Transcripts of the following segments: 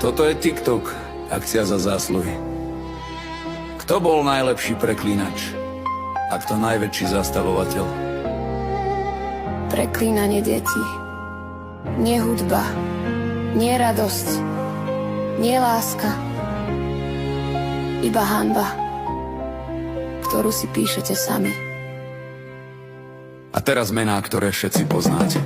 Toto je TikTok, akcia za zásluhy. Kto bol najlepší preklínač? A kto najväčší zastavovateľ? Preklínanie detí. Nie hudba, nie radosť, nie láska. Iba hanba, ktorú si píšete sami. A teraz mená, ktoré všetci poznáte.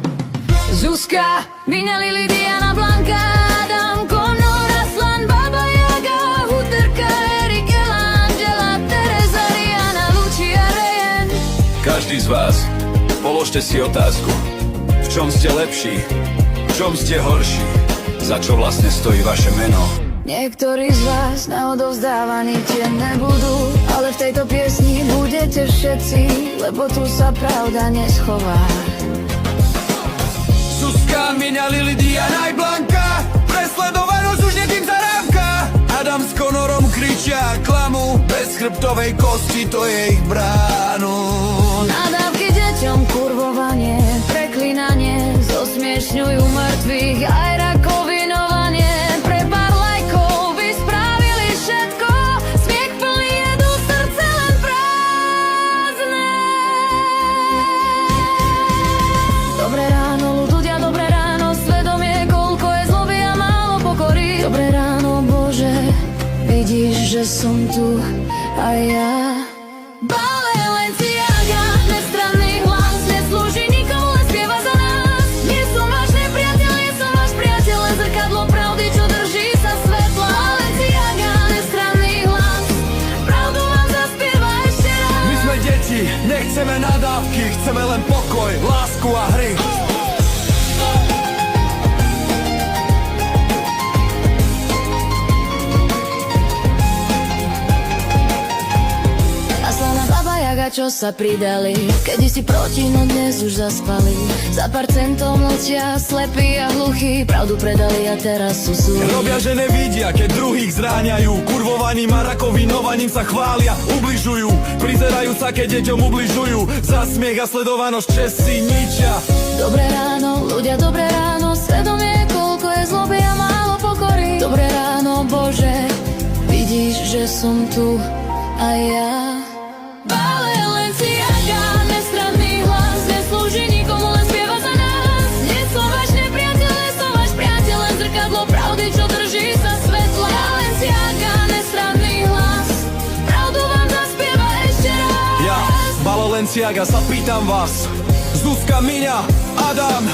Zuzka, Miňa, Lili, Diana, Blanka, Adam, Conor, Aslan, Baba Yaga, Huterka, Erik, Ela, Angela, Teresa, Rihanna, Lucia, Rayen. Každý z vás, položte si otázku. V čom ste lepší? V čom ste horší? Za čo vlastne stojí vaše meno? Niektorí z vás na odovzdávaní tie nebudú, ale v tejto piesni budete všetci, lebo tu sa pravda neschová. Zuzka, Miňa, Lili, Diana aj Blanka, presledovanosť už netým zarávka. Adam s Conorom kričia klamu, bez chrbtovej kosti to je ich bránu. Nadávky deťom, kurvovanie, preklinanie, zosmiešňujú mŕtvych aj rakovinovanie. Pre pár lajkov by spravili všetko, smiech plný jedú, srdce len prázdne. Dobré ráno, ľudia, dobré ráno, svedomie, koľko je zloby a málo pokory. Dobré ráno, Bože, vidíš, že som tu a ja. Balenciaga, nestranný hlas, neslúži nikomu, len spieva za nás. Nie som váš nepriateľ, nie som váš priateľ, len zrkadlo pravdy, čo drží sa svetla. Balenciaga, nestranný hlas, pravdu vám zaspieva ešte raz. My sme deti, nechceme nadávky, chceme len pokoj, lásku a hry. Aslan a Baba Yaga, čo sa pridali, kedy si proti, no dnes už zaspali. Za pár centov mlčia, slepí a hluchí, pravdu predali a teraz sú súli. Robia, že nevidia, keď druhých zráňajú, kurvovaním a rakovinovaním sa chvália, ubližujú, prizerajú sa, keď deťom ubližujú, za smiech a sledovanosť čest si ničia. Dobré ráno, ľudia, dobré ráno, svedomie, koľko je zloby a málo pokory. Dobré ráno, Bože, vidíš, že som tu a ja. Balenciaga, nestranný hlas, neslúži nikomu, len spieva za nás. Nie som váš nepriateľ, nie som váš priateľ, len zrkadlo pravdy, čo drží sa svetla. Balenciaga, nestranný hlas, pravdu vám zaspieva ešte raz. Ja, Balenciaga, sa pýtam vás, Zuzka, Miňa, Adam,